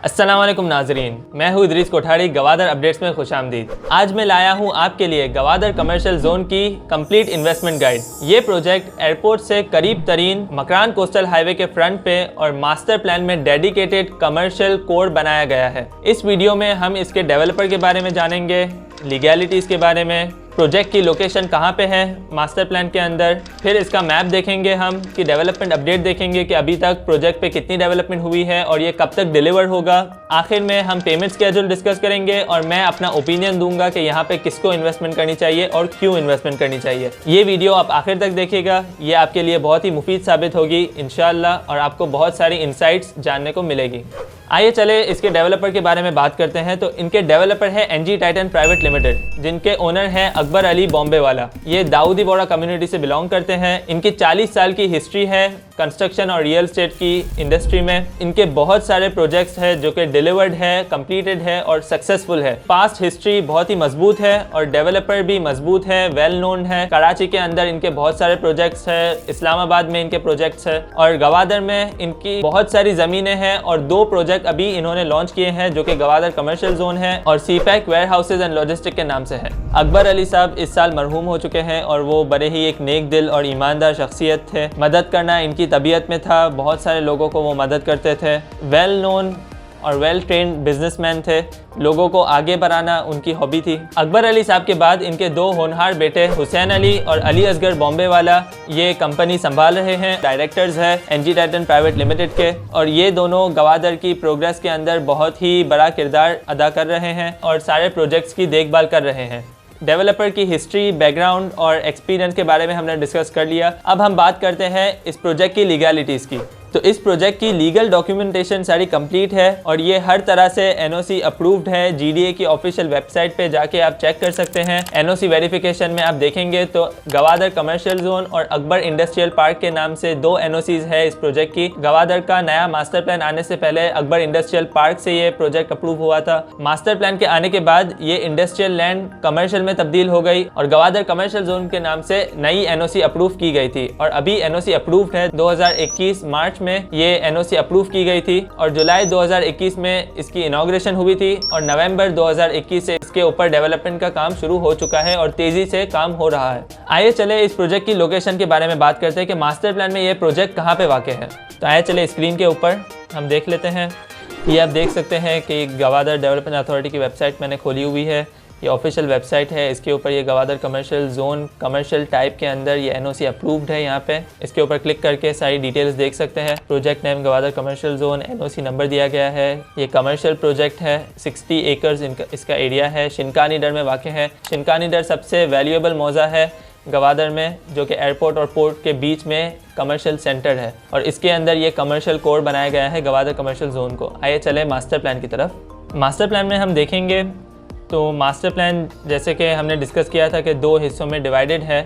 अस्सलाम वालेकुम नाजरीन, मैं हूँ इदरीस कोठारी। गवादर अपडेट्स में खुशामदीद। आज मैं लाया हूँ आपके लिए गवादर कमर्शियल जोन की कंप्लीट इन्वेस्टमेंट गाइड। ये प्रोजेक्ट एयरपोर्ट से करीब तरीन मकरान कोस्टल हाईवे के फ्रंट पे और मास्टर प्लान में डेडिकेटेड कमर्शियल कोड बनाया गया है। इस वीडियो में हम इसके डेवलपर के बारे में जानेंगे, लीगैलिटीज़ के बारे में, प्रोजेक्ट की लोकेशन कहाँ पे है मास्टर प्लान के अंदर, फिर इसका मैप देखेंगे हम कि डेवलपमेंट अपडेट देखेंगे कि अभी तक प्रोजेक्ट पे कितनी डेवलपमेंट हुई है और ये कब तक डिलीवर होगा। आखिर में हम पेमेंट स्केड्यूल डिस्कस करेंगे और मैं अपना ओपिनियन दूंगा कि यहाँ पे किसको इन्वेस्टमेंट करनी चाहिए और क्यों इन्वेस्टमेंट करनी चाहिए। ये वीडियो आप आखिर तक देखिएगा, ये आपके लिए बहुत ही मुफीद साबित होगी इंशाअल्लाह और आपको बहुत सारी इंसाइट्स जानने को मिलेगी। आइए चले इसके डेवलपर के बारे में बात करते हैं। तो इनके डेवलपर है एनजी टाइटन प्राइवेट लिमिटेड, जिनके ओनर हैं अकबर अली बॉम्बे वाला। ये दाऊदी बोरा कम्युनिटी से बिलोंग करते हैं। इनकी 40 साल की हिस्ट्री है कंस्ट्रक्शन और रियल एस्टेट की इंडस्ट्री में। इनके बहुत सारे प्रोजेक्ट्स हैं जो कि डिलीवर्ड है, कंप्लीटेड है और सक्सेसफुल है। पास्ट हिस्ट्री बहुत ही मजबूत है और डेवलपर भी मजबूत है, वेल नोन है। कराची के अंदर इनके बहुत सारे प्रोजेक्ट्स हैं, इस्लामाबाद में इनके प्रोजेक्ट्स हैं और गवादर में इनकी बहुत सारी ज़मीनें हैं और 2 प्रोजेक्ट अभी इन्होंने लॉन्च किए हैं जो कि गवादर कमर्शियल जोन है और CPEC warehouses and logistic के नाम से है। अकबर अली साहब इस साल मरहूम हो चुके हैं और वो बड़े ही एक नेक दिल और ईमानदार शख्सियत थे। मदद करना इनकी तबीयत में था, बहुत सारे लोगों को वो मदद करते थे। वेल नोन और वेल ट्रेंड बिजनेसमैन थे, लोगों को आगे बढ़ाना उनकी हॉबी थी। अकबर अली साहब के बाद इनके 2 होनहार बेटे हुसैन अली और अली असगर बॉम्बे वाला ये कंपनी संभाल रहे हैं, डायरेक्टर्स है एनजी टाइटन प्राइवेट लिमिटेड के। और ये दोनों गवादर की प्रोग्रेस के अंदर बहुत ही बड़ा किरदार अदा कर रहे हैं और सारे प्रोजेक्ट्स की देखभाल कर रहे हैं। डेवलपर की हिस्ट्री, बैकग्राउंड और एक्सपीरियंस के बारे में हमने डिस्कस कर लिया। अब हम बात करते हैं इस प्रोजेक्ट की लीगैलिटीज़ की। तो इस प्रोजेक्ट की लीगल डॉक्यूमेंटेशन सारी कंप्लीट है और ये हर तरह से एनओसी अप्रूव्ड है। जीडीए की ऑफिशियल वेबसाइट पे जाके आप चेक कर सकते हैं। एनओसी वेरिफिकेशन में आप देखेंगे तो गवादर कमर्शियल जोन और अकबर इंडस्ट्रियल पार्क के नाम से 2 एनओसीज है इस प्रोजेक्ट की। गवादर का नया मास्टर प्लान आने से पहले अकबर इंडस्ट्रियल पार्क से ये प्रोजेक्ट अप्रूव हुआ था। मास्टर प्लान के आने के बाद ये इंडस्ट्रियल लैंड कमर्शियल में तब्दील हो गई और गवादर कमर्शियल जोन के नाम से नई एनओसी अप्रूव की गई थी और अभी एनओसी अप्रूव्ड है। 2021 मार्च में ये एनओसी अप्रूव की गई थी और जुलाई 2021 में इसकी इनॉग्रेशन हुई थी और नवंबर 2021 से इसके ऊपर डेवलपमेंट का काम शुरू हो चुका है और तेजी से काम हो रहा है। आइए चले इस प्रोजेक्ट की लोकेशन के बारे में बात करते हैं कि मास्टर प्लान में ये प्रोजेक्ट कहाँ पे वाक़ है। तो आइए चले स्क्रीन के ऊपर हम देख लेते हैं। ये आप देख सकते हैं कि गवादर डेवलपमेंट अथॉरिटी की वेबसाइट मैंने खोली हुई है। ये ऑफिशियल वेबसाइट है। इसके ऊपर ये Gwadar commercial zone commercial type के अंदर ये एनओसी अप्रूव्ड है। यहाँ पे इसके ऊपर क्लिक करके सारी डिटेल्स देख सकते हैं। Project name Gwadar commercial zone, NOC number दिया गया है। ये कमर्शियल प्रोजेक्ट है, 60 एकर्स इसका एरिया है। शिनकानी डर में वाक़ है। शिनकानी डर सबसे वैल्यूएबल मौज़ा है गवादर में, जो कि एयरपोर्ट और पोर्ट के बीच में कमर्शियल सेंटर है और इसके अंदर ये कमर्शियल कोड बनाया गया है गवादर कमर्शियल जोन को। आइए चले मास्टर प्लान की तरफ। मास्टर प्लान में हम देखेंगे तो मास्टर प्लान जैसे कि हमने डिस्कस किया था कि 2 हिस्सों में डिवाइडेड है।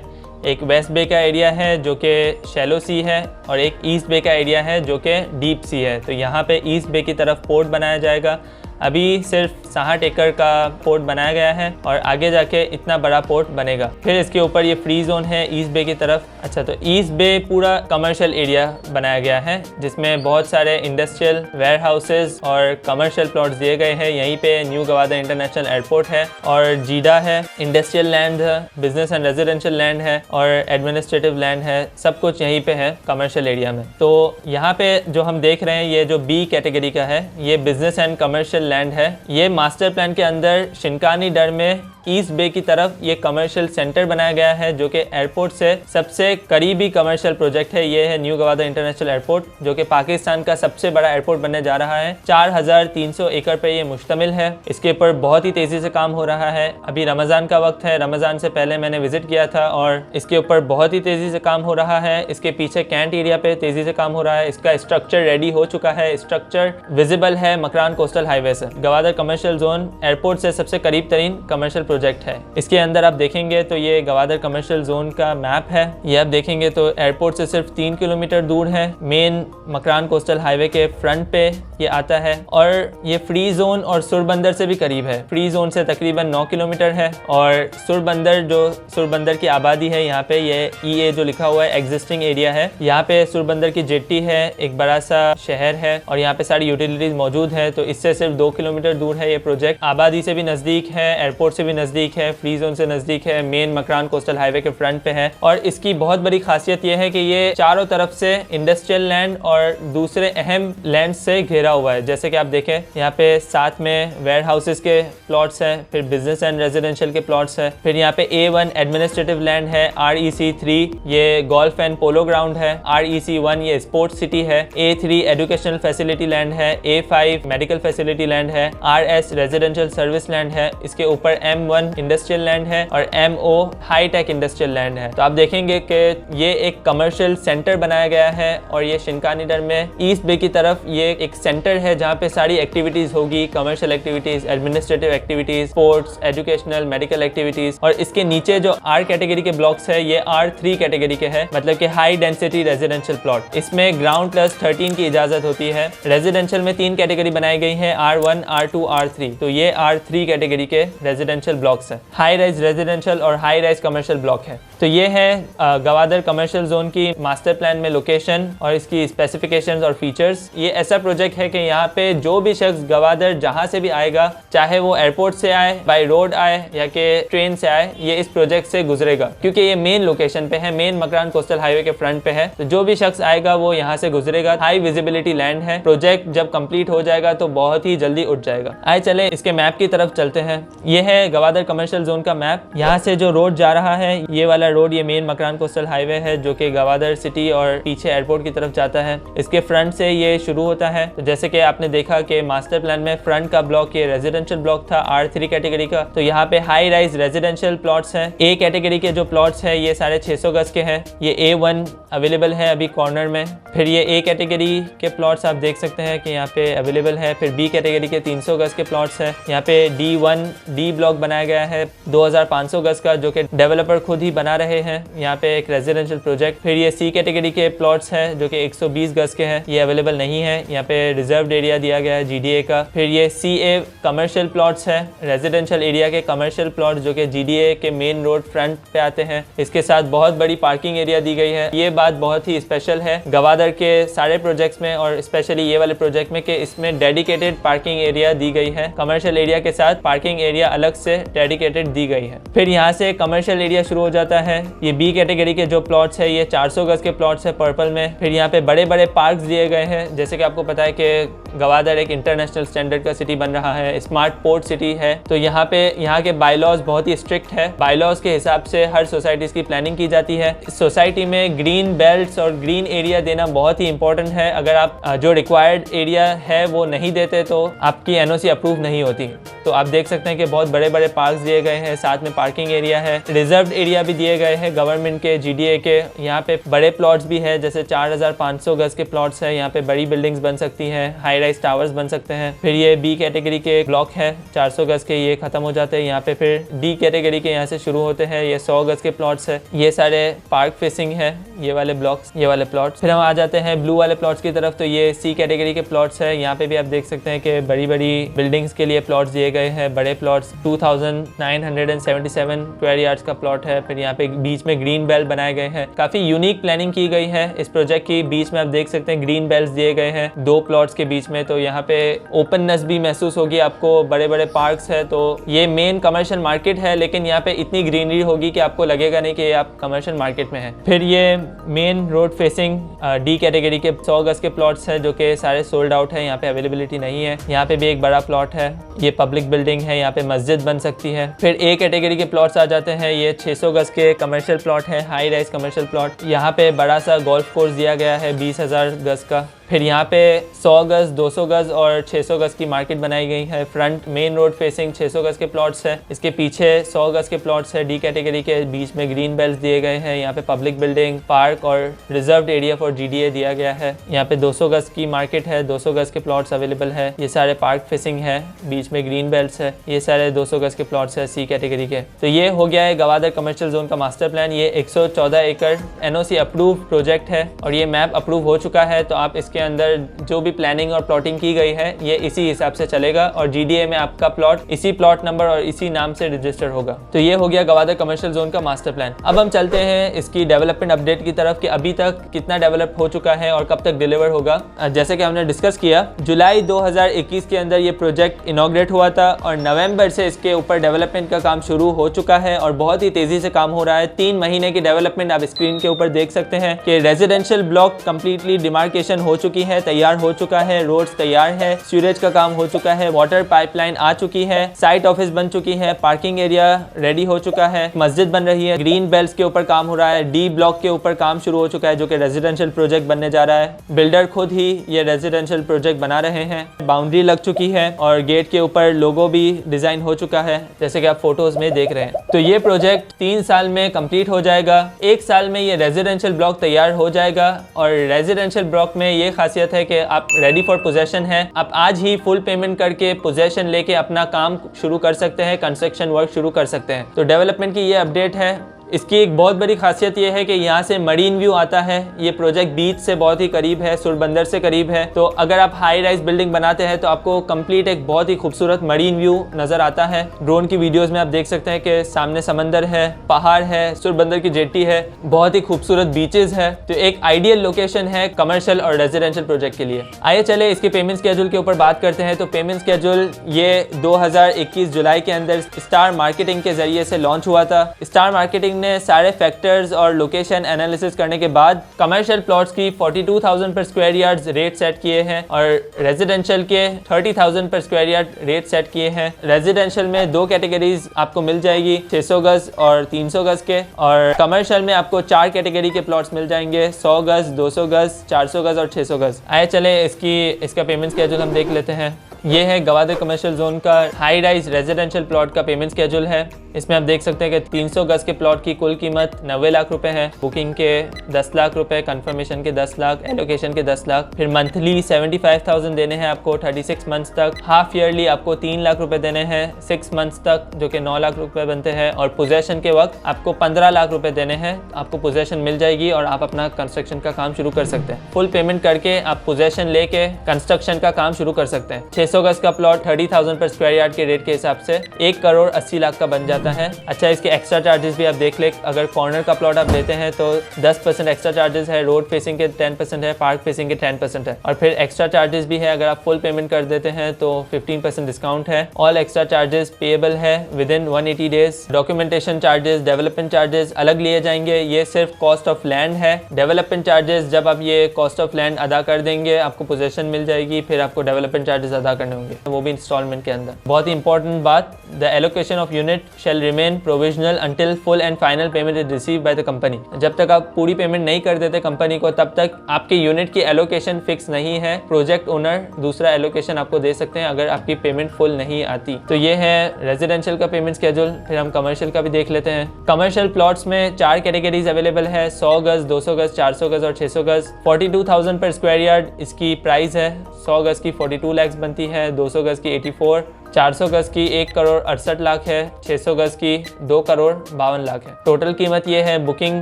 एक वेस्ट बे का एरिया है जो कि शैलो सी है और एक ईस्ट बे का एरिया है जो कि डीप सी है। तो यहाँ पे ईस्ट बे की तरफ पोर्ट बनाया जाएगा। अभी सिर्फ 60 एकड़ का पोर्ट बनाया गया है और आगे जाके इतना बड़ा पोर्ट बनेगा। फिर इसके ऊपर ये फ्री जोन है ईस्ट बे की तरफ। अच्छा, तो ईस्ट बे पूरा कमर्शियल एरिया बनाया गया है जिसमें बहुत सारे इंडस्ट्रियल वेयर हाउसेज और कमर्शियल प्लॉट्स दिए गए हैं। यहीं पे न्यू गवादर इंटरनेशनल एयरपोर्ट है और जीडा है, इंडस्ट्रियल लैंड है, बिजनेस एंड रेजिडेंशियल लैंड है और एडमिनिस्ट्रेटिव लैंड है। सब कुछ यहीं पे है कमर्शियल एरिया में। तो यहाँ पे जो हम देख रहे हैं ये जो बी कैटेगरी का है ये बिजनेस एंड कमर्शियल लैंड है। ये मास्टर प्लान के अंदर शिनकानी डर में ईस्ट बे की तरफ ये कमर्शियल सेंटर बनाया गया है जो कि एयरपोर्ट से सबसे करीबी कमर्शियल प्रोजेक्ट है। ये है न्यू गवादर इंटरनेशनल एयरपोर्ट जो कि पाकिस्तान का सबसे बड़ा एयरपोर्ट बनने जा रहा है। 4300 एकड़ पे ये मुश्तमिल है। इसके ऊपर बहुत ही तेज़ी से काम हो रहा है। अभी रमज़ान का वक्त है, रमज़ान से पहले मैंने विजिट किया था और इसके ऊपर बहुत ही तेज़ी से काम हो रहा है। इसके पीछे कैंट एरिया पे तेज़ी से काम हो रहा है। इसका स्ट्रक्चर रेडी हो चुका है। स्ट्रक्चर विजिबल है मकरान कोस्टल हाईवे से। गवादर कमर्शियल जोन एयरपोर्ट से सबसे करीब तरीन कमर्शियल प्रोजेक्ट है। इसके अंदर आप देखेंगे तो ये गवादर कमर्शियल जोन का मैप है। ये आप देखेंगे तो एयरपोर्ट से सिर्फ 3 किलोमीटर दूर है, मेन मकरान कोस्टल हाईवे के फ्रंट पे ये आता है और ये फ्री जोन और सुरबंदर से भी करीब है। फ्री जोन से तकरीबन 9 किलोमीटर है और सुरबंदर की आबादी है यहाँ पे, ये EA जो लिखा हुआ है एग्जिस्टिंग एरिया है। यहाँ पे सुरबंदर की जेट्टी है, एक बड़ा सा शहर है और यहाँ पे सारी यूटिलिटीज मौजूद है। तो इससे सिर्फ 2 किलोमीटर दूर है ये प्रोजेक्ट। आबादी से भी नज़दीक है, एयरपोर्ट से भी नज़दीक है, फ्री जोन से नज़दीक है, मेन मकरान कोस्टल हाईवे के फ्रंट पे है। और इसकी बहुत बड़ी खासियत ये है कि ये चारों तरफ से इंडस्ट्रियल लैंड और दूसरे अहम लैंड से घेरा हुआ है। जैसे कि आप देखें यहाँ पे साथ में वेयर हाउसेस के प्लॉट्स हैं, फिर बिजनेस एंड रेजिडेंशियल के प्लॉट्स हैं, फिर यहाँ पे A1 एडमिनिस्ट्रेटिव लैंड है, REC3 ये गोल्फ एंड पोलो ग्राउंड है, REC1 ये स्पोर्ट्स सिटी है, A3 एजुकेशनल फैसिलिटी लैंड है, A5 मेडिकल फैसिलिटी लैंड है, RS रेजिडेंशियल सर्विस लैंड है, इसके ऊपर M1 इंडस्ट्रियल लैंड है और MO high tech industrial land है। तो आप देखेंगे कि ये एक कमर्शियल सेंटर बनाया गया है और ये शिनकानीडर में ईस्ट बे की तरफ ये एक सेंटर है जहाँ पे सारी एक्टिविटीज होगी, commercial activities, administrative activities, sports, educational, medical activities. और इसके नीचे जो R कैटेगरी के ब्लॉक्स है ये R3 कैटेगरी के हैं, मतलब कि हाई डेंसिटी रेजिडेंशियल प्लॉट। इसमें ग्राउंड प्लस 13 की इजाजत होती है। रेजिडेंशियल में 3 कैटेगरी बनाई गई है, R1, R2, R3। तो ये R3 कैटेगरी के रेजिडेंशियल ब्लॉक्स हैं, हाई राइज रेजिडेंशियल और हाई राइज कमर्शियल ब्लॉक है। तो ये है गवादर कमर्शियल जोन की मास्टर प्लान में लोकेशन और इसकी स्पेसिफिकेशंस और फीचर्स। ये ऐसा प्रोजेक्ट है कि यहाँ पे जो भी शख्स गवादर जहाँ से भी आएगा, चाहे वो एयरपोर्ट से आए, बाय रोड आए या कि ट्रेन से आए, ये इस प्रोजेक्ट से गुजरेगा क्योंकि ये मेन लोकेशन पे है, मेन मकरान कोस्टल हाईवे के फ्रंट पे है। तो जो भी शख्स आएगा वो यहाँ से गुजरेगा। हाई विजिबिलिटी लैंड है। प्रोजेक्ट जब कंप्लीट हो जाएगा तो बहुत ही जल्दी उठ जाएगा। आए चले इसके मैप की तरफ चलते हैं। ये है गवादर कमर्शियल जोन का मैप। यहाँ से जो रोड जा रहा है ये वाला रोड, ये मेन मकरान कोस्टल हाईवे है जो कि गवादर सिटी और पीछे एयरपोर्ट की तरफ जाता है। इसके फ्रंट से ये शुरू होता है। तो जैसे कि आपने देखा कि मास्टर प्लान में फ्रंट का ब्लॉक ये रेजिडेंशियल ब्लॉक था R3 कैटेगरी का। तो यहाँ पे हाई राइज रेजिडेंशियल प्लॉट्स हैं। A कैटेगरी के जो प्लॉट्स हैं ये सारे 600 गज के हैं। ये A1 अवेलेबल है अभी कॉर्नर में। फिर ये A कैटेगरी के प्लॉट्स आप देख सकते हैं कि यहाँ पे अवेलेबल है। फिर B कैटेगरी के 300 गज के प्लॉट्स हैं। यहाँ पे D1D ब्लॉक बनाया गया है 2500 गज का, जो कि डेवलपर खुद ही बना रहे हैं। यहाँ पे एक रेजिडेंशियल प्रोजेक्ट। फिर ये C कैटेगरी के प्लॉट्स हैं जो कि 120 गज के हैं, ये अवेलेबल नहीं है। यहाँ पे रिजर्व्ड एरिया दिया गया है GDA का। फिर ये CA कमर्शियल प्लॉट्स है, रेजिडेंशियल एरिया के कमर्शियल प्लॉट जो कि GDA के मेन रोड फ्रंट पे आते हैं। इसके साथ बहुत बड़ी पार्किंग एरिया दी गई है। ये बात बहुत ही स्पेशल है गवादर के सारे प्रोजेक्ट्स में और स्पेशली ये वाले प्रोजेक्ट में कि इसमें डेडिकेटेड पार्किंग एरिया दी गई है। कमर्शियल एरिया के साथ पार्किंग एरिया अलग से डेडिकेटेड दी गई है। फिर यहाँ से कमर्शियल एरिया शुरू हो जाता है। ये B कैटेगरी के जो प्लॉट्स है ये 400 गज के प्लॉट्स है पर्पल में। फिर यहाँ पे बड़े बड़े पार्क्स दिए गए हैं। जैसे कि आपको पता है कि गवादर एक इंटरनेशनल स्टैंडर्ड का सिटी बन रहा है, स्मार्ट पोर्ट सिटी है। तो यहाँ पे यहाँ के बायलॉज बहुत ही स्ट्रिक्ट है। बायलॉज के हिसाब से हर सोसाइटीज की प्लानिंग की जाती है। इस सोसाइटी में ग्रीन बेल्ट्स और ग्रीन एरिया देना बहुत ही इंपॉर्टेंट है। अगर आप जो रिक्वायर्ड एरिया है वो नहीं देते तो आपकी NOC अप्रूव नहीं होती। तो आप देख सकते हैं कि बहुत बड़े बड़े पार्क्स दिए गए हैं, साथ में पार्किंग एरिया है, रिजर्व्ड एरिया भी दिए गए हैं गवर्नमेंट के GDA के। यहाँ पे बड़े प्लॉट्स भी है, जैसे 4500 गज के प्लॉट्स है। यहाँ पे बड़ी बिल्डिंग्स बन सकती हैं, हाई राइज टावर्स बन सकते हैं। फिर ये B कैटेगरी के ब्लॉक है 400 गज के, ये खत्म हो जाते हैं यहाँ पे। फिर D कैटेगरी के यहाँ से शुरू होते हैं, ये 100 गज के प्लॉट्स है। ये सारे पार्क फेसिंग है, ये वाले ब्लॉक्स, ये वाले प्लॉट्स। फिर हम आ जाते हैं ब्लू वाले प्लॉट्स की तरफ। तो ये C कैटेगरी के प्लॉट्स है। यहाँ पे भी आप देख सकते हैं कि बड़ी बड़ी बिल्डिंग्स के लिए प्लॉट्स दिए गए हैं, बड़े प्लॉट्स। 2977 स्क्वायर यार्ड्स का प्लॉट है। फिर यहाँ पे बीच में ग्रीन बेल्ट बनाए गए हैं। काफी यूनिक प्लानिंग की गई है इस प्रोजेक्ट की। बीच में आप देख सकते हैं ग्रीन बेल्ट दिए गए हैं 2 प्लॉट्स के बीच में। तो यहाँ पे ओपननेस भी महसूस होगी आपको, बड़े बड़े पार्क्स है। तो ये मेन कमर्शियल मार्केट है, लेकिन यहाँ पे इतनी ग्रीनरी होगी कि आपको लगेगा नहीं कि आप कमर्शियल मार्केट में हैं। फिर ये main road facing D category के 100 गज के प्लॉट्स है जो कि सारे सोल्ड आउट है, यहाँ पे अवेलेबिलिटी नहीं है। यहाँ पे भी एक बड़ा प्लॉट है, ये पब्लिक बिल्डिंग है, यहाँ पे मस्जिद बन सकती है। फिर A कैटेगरी के प्लॉट्स आ जाते हैं। ये 600 गज के कमर्शियल प्लॉट है, हाई राइज कमर्शियल प्लॉट। यहाँ पे बड़ा सा गोल्फ कोर्स दिया गया है 20,000 गज का। फिर यहाँ पे 100 गज, 200 गज और 600 गज की मार्केट बनाई गई है। फ्रंट मेन रोड फेसिंग 600 गज के प्लॉट्स है। इसके पीछे 100 गज के प्लॉट्स है डी कैटेगरी के, बीच में ग्रीन बेल्ट दिए गए हैं। यहाँ पे पब्लिक बिल्डिंग, पार्क और रिजर्व्ड एरिया फॉर GDA दिया गया है। यहाँ पे 200 गज की मार्केट है, 200 गज के प्लॉट्स अवेलेबल है। ये सारे पार्क फेसिंग है, बीच में ग्रीन बेल्ट है। ये सारे 200 गज के प्लॉट्स है C कैटेगरी के। तो ये हो गया है गवादर कमर्शियल जोन का मास्टर प्लान। ये 114 एकड़ NOC अप्रूव प्रोजेक्ट है और ये मैप अप्रूव हो चुका है। तो आप इसके अंदर जो भी प्लानिंग और प्लॉटिंग की गई है ये इसी हिसाब से चलेगा और GDA में आपका प्लॉट इसी प्लॉट नंबर और इसी नाम से रजिस्टर होगा। तो ये हो गया गवादर कमर्शियल जोन का मास्टर प्लान। अब हम चलते हैं इसकी डेवलपमेंट अपडेट की तरफ कि अभी तक कितना डेवलप हो चुका है और कब तक डिलीवर होगा। जैसे कि हमने डिस्कस किया, जुलाई 2021 के अंदर ये प्रोजेक्ट इनॉग्रेट हुआ था और नवंबर से इसके ऊपर डेवलपमेंट का काम शुरू हो चुका है और बहुत ही तेजी से काम हो रहा है। 3 महीने की डेवलपमेंट आप स्क्रीन के ऊपर देख सकते हैं कि रेजिडेंशियल ब्लॉक कंप्लीटली डिमार्केशन हो चुकी है, तैयार हो चुका है, रोड्स तैयार है, सीवरेज का काम हो चुका है, वाटर पाइपलाइन आ चुकी है, साइट ऑफिस बन चुकी है, पार्किंग एरिया रेडी हो चुका है, मस्जिद बन रही है, ग्रीन बेल्ट के ऊपर काम हो रहा है, D ब्लॉक के ऊपर काम शुरू हो चुका है जो कि रेजिडेंशियल प्रोजेक्ट बनने जा रहा है। बिल्डर खुद ही ये रेजिडेंशियल प्रोजेक्ट बना रहे हैं। बाउंड्री लग चुकी है और गेट के ऊपर लोगो भी डिजाइन हो चुका है जैसे कि आप फोटोज में देख रहे हैं। तो ये प्रोजेक्ट 3 साल में कंप्लीट हो जाएगा। 1 साल में ये रेजिडेंशियल ब्लॉक तैयार हो जाएगा और रेजिडेंशियल ब्लॉक में ये खासियत है कि आप रेडी फॉर पोजेशन है। आप आज ही फुल पेमेंट करके पोजेशन लेके अपना काम शुरू कर सकते हैं, कंस्ट्रक्शन वर्क शुरू कर सकते हैं। तो डेवलपमेंट की ये अपडेट है। इसकी एक बहुत बड़ी खासियत ये है कि यहाँ से मरीन व्यू आता है। ये प्रोजेक्ट बीच से बहुत ही करीब है, सुरबंदर से करीब है। तो अगर आप हाई राइज बिल्डिंग बनाते हैं तो आपको कंप्लीट एक बहुत ही खूबसूरत मरीन व्यू नजर आता है। ड्रोन की वीडियोस में आप देख सकते हैं कि सामने समंदर है, पहाड़ है, सुरबंदर की जेट्टी है, बहुत ही खूबसूरत बीचेस है। तो एक आइडियल लोकेशन है कमर्शियल और रेजिडेंशियल प्रोजेक्ट के लिए। आइए चले इसके पेमेंट स्केड्यूल के ऊपर बात करते हैं। तो पेमेंट स्केड्यूल ये 2021 जुलाई के अंदर स्टार मार्केटिंग के जरिए से लॉन्च हुआ था। स्टार मार्केटिंग ने सारे फैक्टर्स और लोकेशन एनालिसिस करने के बाद कमर्शियल प्लॉट्स की 42,000 पर स्क्वायर यार्ड रेट सेट किए हैं और रेजिडेंशियल के 30,000 पर स्क्वायर यार्ड रेट सेट किए हैं। रेजिडेंशियल में 2 कैटेगरीज आपको मिल जाएगी, 600 गज और 300 गज के, और कमर्शियल में आपको 4 कैटेगरी के प्लॉट्स मिल जाएंगे, 100 गज, 200 गज, 400 गज और 600 गज। आए चले इसका पेमेंट स्केड्यूल हम देख लेते हैं। ये है गवादर कमर्शियल जोन का हाई राइज रेजिडेंशियल प्लॉट का पेमेंट स्केड्यूल है। इसमें आप देख सकते हैं कि 300 गज के प्लॉट की कुल कीमत 90 लाख रुपए है, बुकिंग के 10 लाख रुपए, कंफर्मेशन के 10 लाख, एलोकेशन के 10 लाख, फिर मंथली 75,000 देने हैं आपको 36 मंथ्स तक, हाफ ईयरली आपको 3 लाख रुपए देने हैं 6 मंथ्स तक जो कि 9 लाख रुपए बनते हैं, और पोजेशन के वक्त आपको 15 लाख रुपए देने हैं। आपको पोजेशन मिल जाएगी और आप अपना कंस्ट्रक्शन का काम शुरू कर सकते हैं। फुल पेमेंट करके आप पोजेशन लेके कंस्ट्रक्शन का काम शुरू कर सकते हैं। 600 गज का प्लॉट 30,000 पर स्क्वायर यार्ड के रेट के हिसाब से 1 करोड़ 80 लाख का बन जाता है। अच्छा, इसके एक्स्ट्रा चार्जेस भी आप देख ले। अगर कॉर्नर का प्लॉट आप लेते हैं तो 10% एक्स्ट्रा चार्जेस है, रोड फेसिंग के 10% है, पार्क फेसिंग के 10% है, और फिर एक्स्ट्रा चार्जेस भी है। अगर आप फुल पेमेंट कर देते हैं तो 15% डिस्काउंट है। ऑल एक्स्ट्रा चार्जेस पेएबल है with in 180 days. Documentation charges, development charges अलग लिए जाएंगे। ये सिर्फ कॉस्ट ऑफ लैंड है। डेवलपमेंट चार्जेस जब आप ये कॉस्ट ऑफ लैंड अदा कर देंगे आपको पोजेशन मिल जाएगी, फिर आपको डेवलपमेंट चार्जेस अदा करने होंगे, वो भी इंस्टॉलमेंट के अंदर। बहुत ही इंपॉर्टेंट बात, the allocation of unit shall remain provisional until full and final payment is received by the company. जब तक आप पूरी पेमेंट नहीं कर देते कंपनी को तब तक आपके यूनिट की एलोकेशन फिक्स नहीं है। प्रोजेक्ट ओनर दूसरा एलोकेशन आपको दे सकते हैं अगर आपकी पेमेंट फुल नहीं आती। तो ये है रेजिडेंशियल का पेमेंट स्केड्यूल। फिर हम कमर्शियल का भी देख लेते हैं। कमर्शियल प्लॉट्स में 4 कैटेगरीज अवेलेबल है, 100 गज, 200 गज, 400 गज और 600 गज। 42,000 पर स्क्वायर यार्ड इसकी प्राइस है। 100 गज की 42 लाख बनती है, 200 गज की 84, 400 गज की 1 करोड़ 68 लाख है, 600 गज की 2 करोड़ 52 लाख है। टोटल कीमत ये है, बुकिंग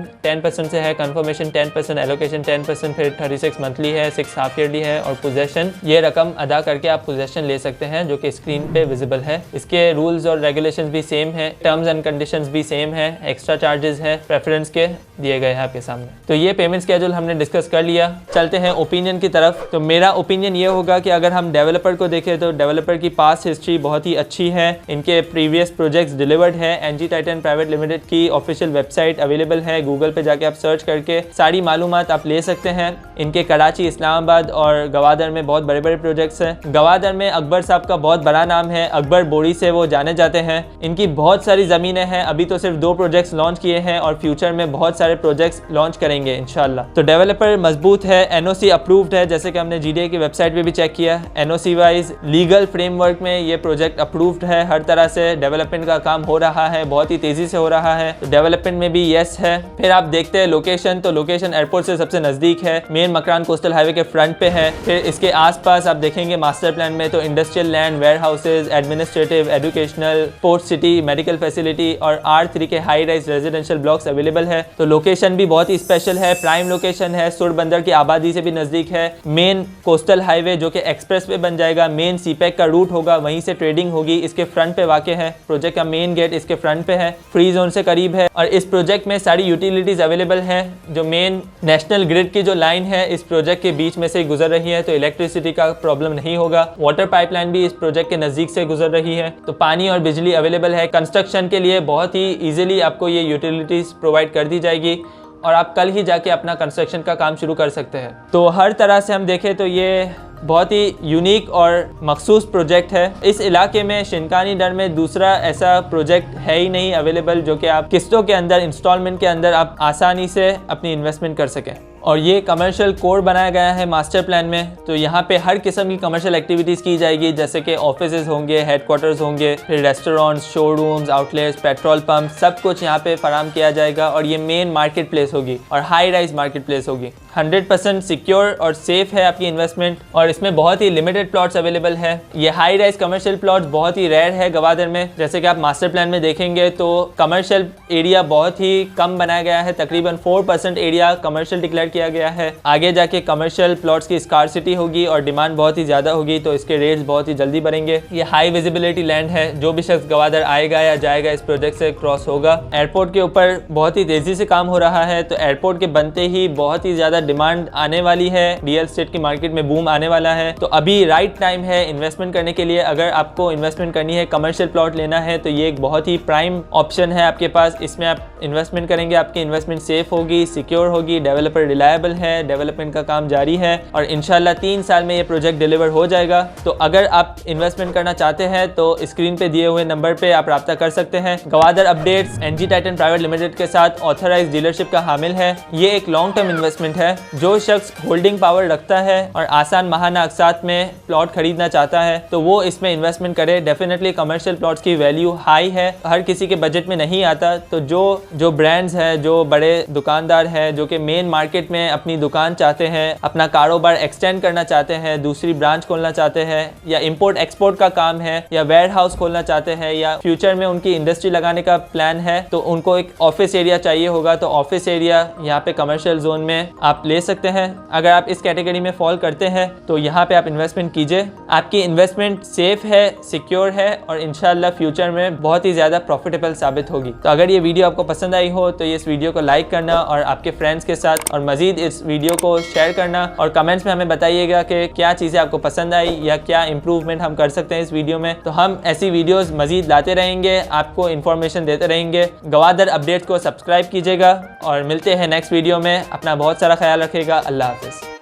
10% से है, कंफर्मेशन 10%, एलोकेशन 10%, फिर 36 मंथली है, 6 हाफ ईयरली है, और पोजेशन ये रकम अदा करके आप पोजेशन ले सकते हैं जो कि स्क्रीन पे विजिबल है। इसके रूल्स और रेगुलेशंस भी सेम है, टर्म्स एंड कंडीशंस भी सेम है, एक्स्ट्रा चार्जेस है प्रेफरेंस के दिए गए हैं आपके सामने। तो ये पेमेंट स्केड्यूल हमने डिस्कस कर लिया। चलते हैं ओपिनियन की तरफ। तो मेरा ओपिनियन ये होगा कि अगर हम डेवलपर को देखें तो डेवलपर की पास्ट हिस्ट्री बहुत ही अच्छी है। इनके प्रीवियस प्रोजेक्ट्स डिलीवर्ड है। एनजी टाइटन प्राइवेट लिमिटेड की ऑफिशियल वेबसाइट अवेलेबल है, गूगल पे जाके आप सर्च करके सारी मालूमात आप ले सकते हैं। इनके कराची, इस्लामाबाद और गवादर में बहुत बड़े बड़े प्रोजेक्ट्स हैं। गवादर में अकबर साहब का बहुत बड़ा नाम है, अकबर बोरी से वो जाने जाते हैं। इनकी बहुत सारी ज़मीनें हैं, अभी तो सिर्फ 2 प्रोजेक्ट्स लॉन्च किए हैं और फ्यूचर में बहुत सारे प्रोजेक्ट्स लॉन्च करेंगे इंशाल्लाह। तो डेवलपर मजबूत है, एनओसी अप्रूव्ड है, जैसे कि हमने जीडीए की वेबसाइट पे भी चेक किया। एनओसी वाइज लीगल फ्रेमवर्क में ये प्रोजेक्ट अप्रूव्ड है, हर तरह से डेवलपमेंट का काम हो रहा है, बहुत ही तेजी से हो रहा है। तो डेवलपमेंट में भी यस है। फिर आप देखते हैं लोकेशन, तो लोकेशन एयरपोर्ट से सबसे नजदीक है, मेन मकरान कोस्टल हाईवे के फ्रंट पे है। फिर इसके आसपास आप देखेंगे मास्टर प्लान में तो industrial land, warehouses, administrative, educational, port city, medical facility और R3 के high rise residential blocks available है। तो लोकेशन भी बहुत ही स्पेशल है, प्राइम लोकेशन है, सुर बंदर की आबादी से भी नजदीक है, मेन कोस्टल हाईवे जो कि एक्सप्रेस पे बन जाएगा, मेन सीपैक का रूट होगा, वहीं से ट्रेडिंग होगी, इसके फ्रंट पे वाक़ है। प्रोजेक्ट का मेन गेट इसके फ्रंट पे है, फ्री जोन से करीब है और इस प्रोजेक्ट में सारी यूटिलिटीज अवेलेबल हैं। जो मेन नेशनल ग्रिड की जो लाइन है इस प्रोजेक्ट के बीच में से गुजर रही है, तो इलेक्ट्रिसिटी का प्रॉब्लम नहीं होगा। वाटर पाइपलाइन भी इस प्रोजेक्ट के नज़दीक से गुजर रही है, तो पानी और बिजली अवेलेबल है। कंस्ट्रक्शन के लिए बहुत ही ईजिली आपको ये यूटिलिटीज़ प्रोवाइड कर दी जाएगी और आप कल ही जाके अपना कंस्ट्रक्शन का काम शुरू कर सकते हैं। तो हर तरह से हम देखें तो ये बहुत ही यूनिक और मखसूस प्रोजेक्ट है। इस इलाके में शिनकानी डर में दूसरा ऐसा प्रोजेक्ट है ही नहीं अवेलेबल जो कि आप किस्तों के अंदर, इंस्टॉलमेंट के अंदर आप आसानी से अपनी इन्वेस्टमेंट कर सकें। और ये कमर्शियल कोर बनाया गया है मास्टर प्लान में, तो यहाँ पे हर किस्म की कमर्शियल एक्टिविटीज़ की जाएगी, जैसे कि ऑफिसेज होंगे, हेडक्वार्टर्स होंगे, फिर restaurants, showrooms, outlets, petrol pump, सब कुछ यहाँ पे फराम किया जाएगा। और ये मेन मार्केट प्लेस होगी और हाई राइज मार्केट प्लेस होगी। 100% सिक्योर और सेफ है आपकी इन्वेस्टमेंट और इसमें बहुत ही लिमिटेड प्लॉट्स अवेलेबल है। ये हाई राइज कमर्शियल प्लॉट्स बहुत ही रेयर है गवादर में। जैसे कि आप मास्टर प्लान में देखेंगे तो कमर्शियल एरिया बहुत ही कम बनाया गया है, तकरीबन 4% एरिया कमर्शियल डिक्लेयर किया गया है। आगे जाके कमर्शियल प्लॉट्स की स्कार्सिटी होगी और डिमांड बहुत ही ज़्यादा होगी, तो इसके रेट्स बहुत ही जल्दी बढ़ेंगे। ये हाई विजिबिलिटी लैंड है, जो भी शख्स गवादर आएगा या जाएगा इस प्रोजेक्ट से क्रॉस होगा। एयरपोर्ट के ऊपर बहुत ही तेज़ी से काम हो रहा है, तो एयरपोर्ट के बनते ही बहुत ही ज़्यादा डिमांड आने वाली है, रियल एस्टेट की मार्केट में बूम आने वाला है। तो अभी राइट टाइम है इन्वेस्टमेंट करने के लिए। अगर आपको इन्वेस्टमेंट करनी है, कमर्शियल प्लॉट लेना है, तो ये एक बहुत ही प्राइम ऑप्शन है आपके पास। इसमें आप इन्वेस्टमेंट करेंगे, आपकी इन्वेस्टमेंट सेफ होगी, सिक्योर होगी, डेवलपर रिलायबल है, डेवलपमेंट का काम जारी है और इंशाल्लाह 3 साल में ये प्रोजेक्ट डिलीवर हो जाएगा। तो अगर आप इन्वेस्टमेंट करना चाहते हैं तो स्क्रीन पे दिए हुए नंबर पे आप राब्ता कर सकते हैं। Gwadar updates NG Titan private limited के साथ ऑथराइज्ड डीलरशिप का हामिल है। ये एक लॉन्ग टर्म इन्वेस्टमेंट है। जो शख्स होल्डिंग पावर रखता है और आसान माहाना अक़सात में प्लॉट खरीदना चाहता है तो वो इसमें इन्वेस्टमेंट करे। डेफिनेटली कमर्शियल प्लॉट्स की वैल्यू हाई है, हर किसी के बजट में नहीं आता। तो जो ब्रांड्स हैं, जो बड़े दुकानदार हैं, जो कि मेन मार्केट में अपनी दुकान चाहते हैं, अपना कारोबार एक्सटेंड करना चाहते हैं, दूसरी ब्रांच खोलना चाहते हैं, या इंपोर्ट एक्सपोर्ट का काम है, या वेयर हाउस खोलना चाहते हैं, या फ्यूचर में उनकी इंडस्ट्री लगाने का प्लान है, तो उनको एक ऑफिस एरिया चाहिए होगा, तो ऑफिस एरिया यहाँ पे कमर्शियल जोन में आप ले सकते हैं। अगर आप इस कैटेगरी में फॉल करते हैं तो यहाँ पे आप इन्वेस्टमेंट कीजिए। आपकी इन्वेस्टमेंट सेफ है, सिक्योर है और इंशाल्लाह फ्यूचर में बहुत ही ज़्यादा प्रॉफिटेबल साबित होगी। तो अगर ये वीडियो आपको पसंद आई हो तो इस वीडियो को लाइक करना और आपके फ्रेंड्स के साथ और मजीद इस वीडियो को शेयर करना और कमेंट्स में हमें बताइएगा कि क्या चीज़ें आपको पसंद आई या क्या इंप्रूवमेंट हम कर सकते हैं इस वीडियो में। तो हम ऐसी वीडियोस मजीद लाते रहेंगे, आपको इन्फॉर्मेशन देते रहेंगे। गवादर अपडेट्स को सब्सक्राइब कीजिएगा और मिलते हैं नेक्स्ट वीडियो में। अपना बहुत सारा ख्याल रखिएगा। अल्लाह हाफिज़।